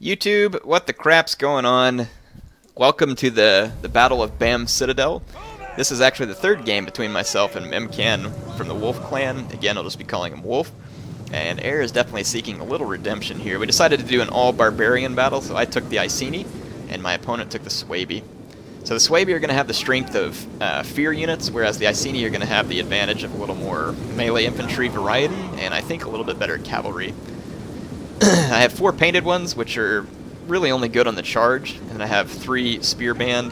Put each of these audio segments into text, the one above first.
YouTube, what the crap's going on? Welcome to the Battle of Bam Citadel. This is actually the third game between myself and Mcan from the Wolf Clan. Again, I'll just be calling him Wolf. And Air is definitely seeking a little redemption here. We decided to do an all-barbarian battle, so I took the Iceni, and my opponent took the Suebi. So the Suebi are going to have the strength of fear units, whereas the Iceni are going to have the advantage of a little more melee infantry variety, and I think a little bit better cavalry. I have 4 painted ones, which are really only good on the charge, and I have 3 spearband,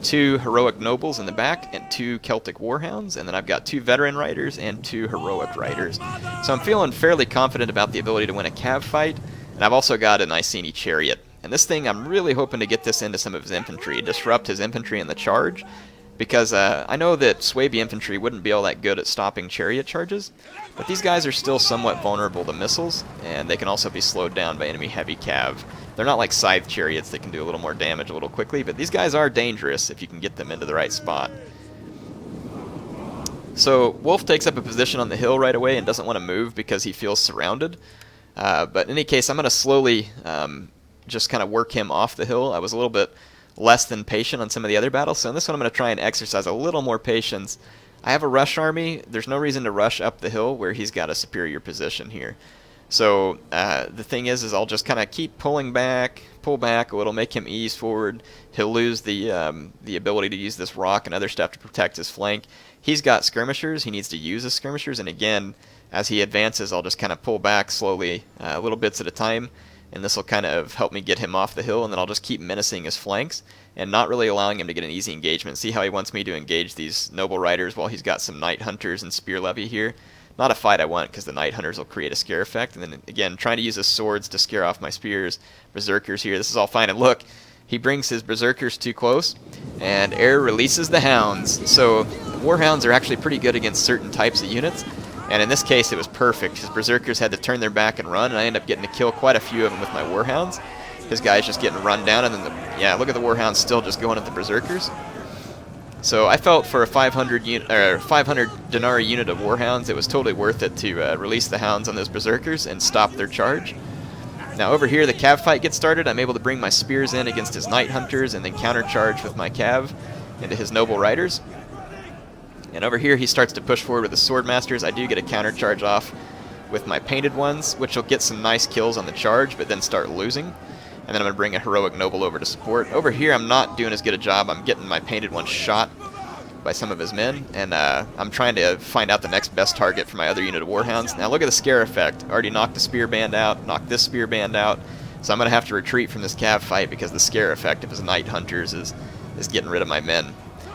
2 heroic nobles in the back, and 2 Celtic warhounds, and then I've got 2 veteran riders and 2 heroic riders. So I'm feeling fairly confident about the ability to win a cav fight, and I've also got an Iceni chariot. And this thing, I'm really hoping to get this into some of his infantry, disrupt his infantry in the charge, because I know that Suebi infantry wouldn't be all that good at stopping chariot charges, but these guys are still somewhat vulnerable to missiles, and they can also be slowed down by enemy heavy cav. They're not like scythe chariots that can do a little more damage a little quickly, but these guys are dangerous if you can get them into the right spot. So Wolf takes up a position on the hill right away and doesn't want to move because he feels surrounded. But in any case, I'm going to slowly just kind of work him off the hill. I was a little bit less than patient on some of the other battles, so in this one I'm going to try and exercise a little more patience. I have a rush army. There's no reason to rush up the hill where he's got a superior position here. So the thing is I'll just kind of keep pulling back, pull back a little, make him ease forward. He'll lose the ability to use this rock and other stuff to protect his flank. He's got skirmishers. He needs to use his skirmishers, and again, as he advances, I'll just kind of pull back slowly, little bits at a time, and this will kind of help me get him off the hill, and then I'll just keep menacing his flanks and not really allowing him to get an easy engagement. See how he wants me to engage these noble riders while he's got some knight hunters and spear levy here? Not a fight I want, because the knight hunters will create a scare effect, and then again, trying to use his swords to scare off my spears. Berserkers here, this is all fine, and look, he brings his berserkers too close, and Air releases the hounds. So warhounds are actually pretty good against certain types of units, and in this case it was perfect. His berserkers had to turn their back and run, and I ended up getting to kill quite a few of them with my warhounds. His guy's just getting run down, and then yeah, look at the warhounds still just going at the berserkers. So I felt for a 500 denarii unit of warhounds, it was totally worth it to release the hounds on those berserkers and stop their charge. Now over here the cav fight gets started. I'm able to bring my spears in against his knight hunters and then countercharge with my cav into his noble riders. And over here he starts to push forward with the sword masters. I do get a countercharge off with my painted ones, which will get some nice kills on the charge, but then start losing. And then I'm going to bring a heroic noble over to support. Over here I'm not doing as good a job. I'm getting my painted one shot by some of his men, and I'm trying to find out the next best target for my other unit of warhounds. Now look at the scare effect. Already knocked the spear band out, knocked this spear band out, so I'm going to have to retreat from this cav fight because the scare effect of his knight hunters is getting rid of my men.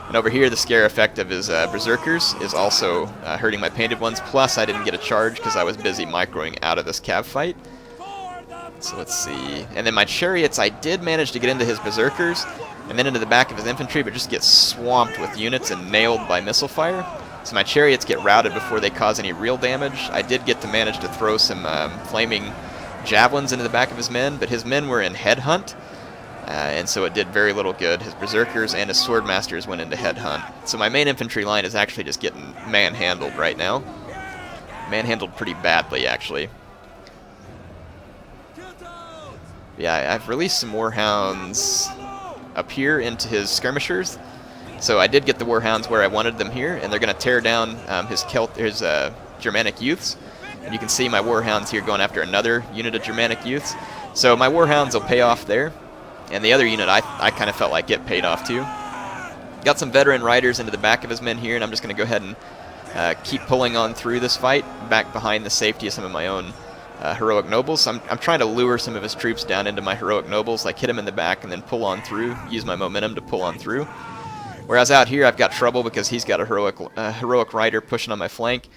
And over here the scare effect of his berserkers is also hurting my painted ones, plus I didn't get a charge because I was busy microing out of this cav fight. So let's see. And then my chariots, I did manage to get into his berserkers and then into the back of his infantry, but just get swamped with units and nailed by missile fire. So my chariots get routed before they cause any real damage. I did get to manage to throw some flaming javelins into the back of his men, but his men were in headhunt, and so it did very little good. His berserkers and his swordmasters went into headhunt. So my main infantry line is actually just getting manhandled right now. Manhandled pretty badly, actually. Yeah, I've released some warhounds up here into his skirmishers. So I did get the warhounds where I wanted them here, and they're going to tear down his Germanic youths. And you can see my warhounds here going after another unit of Germanic youths. So my warhounds will pay off there, and the other unit I kind of felt like get paid off too. Got some veteran riders into the back of his men here, and I'm just going to go ahead and keep pulling on through this fight, back behind the safety of some of my own heroic nobles. So I'm trying to lure some of his troops down into my heroic nobles, like hit him in the back and then pull on through, use my momentum to pull on through. Whereas out here I've got trouble because he's got a heroic rider pushing on my flank,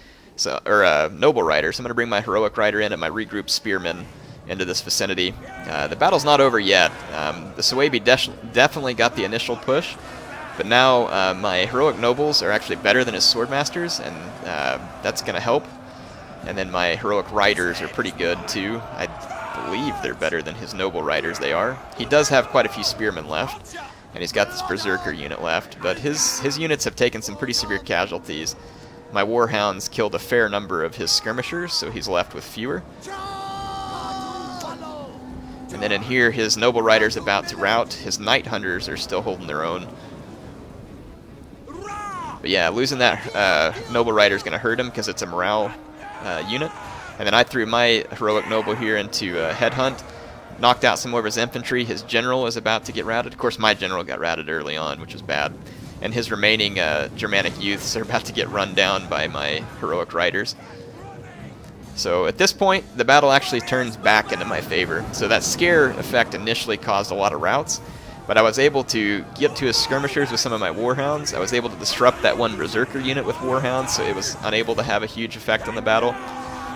or a noble rider. So I'm going to bring my heroic rider in and my regrouped spearmen into this vicinity. The battle's not over yet. The Suebi definitely got the initial push, but now my heroic nobles are actually better than his swordmasters, and that's going to help. And then my heroic riders are pretty good too. I believe they're better than his noble riders, they are. He does have quite a few spearmen left, and he's got this berserker unit left, but his units have taken some pretty severe casualties. My warhounds killed a fair number of his skirmishers, so he's left with fewer. And then in here, his Noble Rider's about to rout. His Knight Hunters are still holding their own. But yeah, losing that Noble Rider is going to hurt him because it's a morale unit. And then I threw my Heroic Noble here into Headhunt, knocked out some more of his infantry. His general is about to get routed. Of course, my general got routed early on, which was bad. And his remaining Germanic youths are about to get run down by my Heroic Riders. So at this point, the battle actually turns back into my favor. So that scare effect initially caused a lot of routes, but I was able to get to his skirmishers with some of my Warhounds. I was able to disrupt that one Berserker unit with Warhounds, so it was unable to have a huge effect on the battle.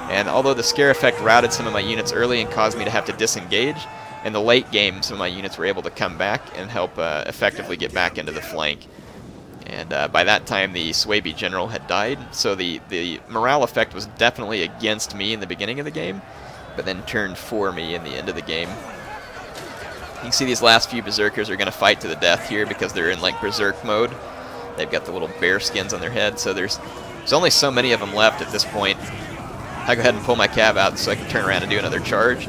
And although the scare effect routed some of my units early and caused me to have to disengage, in the late game some of my units were able to come back and help effectively get back into the flank. And by that time the Suebi general had died, so the morale effect was definitely against me in the beginning of the game, but then turned for me in the end of the game. You can see these last few Berserkers are going to fight to the death here because they're in like Berserk mode. They've got the little bear skins on their head, so there's only so many of them left at this point. I go ahead and pull my cab out so I can turn around and do another charge.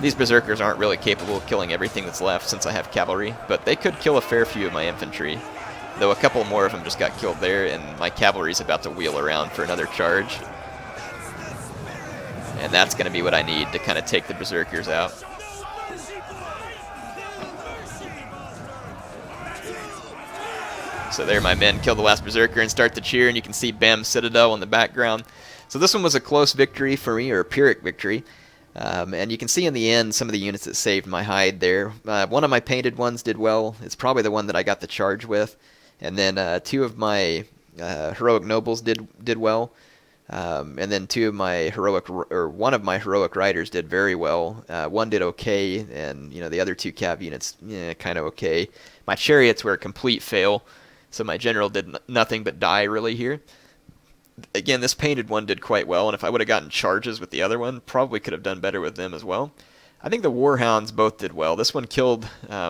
These Berserkers aren't really capable of killing everything that's left since I have cavalry, but they could kill a fair few of my infantry. Though a couple more of them just got killed there, and my cavalry's about to wheel around for another charge. And that's going to be what I need to kind of take the Berserkers out. So there my men kill the last Berserker and start to cheer, and you can see Bam's Citadel in the background. So this one was a close victory for me, or a Pyrrhic victory. And you can see in the end some of the units that saved my hide there. One of my painted ones did well. It's probably the one that I got the charge with. And then two of my Heroic Nobles did well. And then one of my Heroic Riders did very well. One did okay, and the other two cav units, kind of okay. My chariots were a complete fail, so my general did nothing but die really here. Again, this painted one did quite well, and if I would have gotten charges with the other one, probably could have done better with them as well. I think the Warhounds both did well. This one killed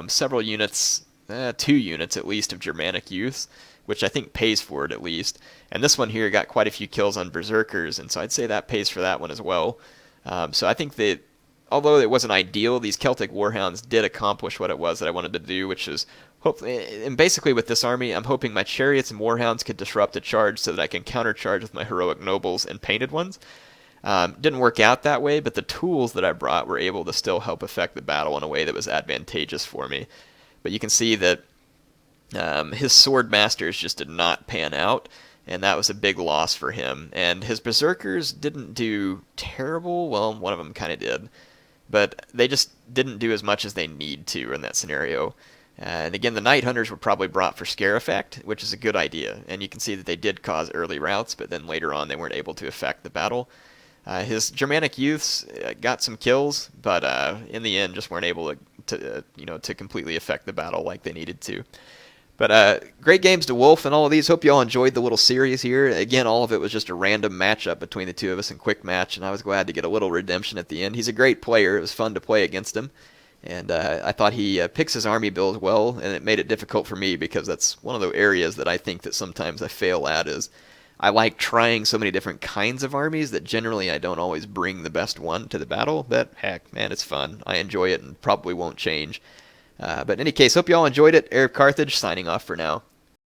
several units, 2 units at least, of Germanic youths, which I think pays for it at least. And this one here got quite a few kills on Berserkers, and so I'd say that pays for that one as well. So I think that, although it wasn't ideal, these Celtic Warhounds did accomplish what it was that I wanted to do, which is hopefully, and basically with this army, I'm hoping my chariots and Warhounds could disrupt a charge so that I can countercharge with my Heroic Nobles and painted ones. Didn't work out that way, but the tools that I brought were able to still help affect the battle in a way that was advantageous for me. But you can see that his Sword Masters just did not pan out, and that was a big loss for him. And his Berserkers didn't do terrible. Well, one of them kind of did, but they just didn't do as much as they need to in that scenario. And again, the Night Hunters were probably brought for scare effect, which is a good idea. And you can see that they did cause early routes, but then later on they weren't able to affect the battle. His Germanic youths got some kills, but in the end just weren't able to completely affect the battle like they needed to. But great games to Wolf and all of these. Hope you all enjoyed the little series here. Again, all of it was just a random matchup between the two of us in quick match, and I was glad to get a little redemption at the end. He's a great player. It was fun to play against him. And I thought he picks his army build well, and it made it difficult for me because that's one of the areas that I think that sometimes I fail at is I like trying so many different kinds of armies that generally I don't always bring the best one to the battle. But heck, man, it's fun. I enjoy it and probably won't change. But in any case, hope you all enjoyed it. HeirofCarthage signing off for now.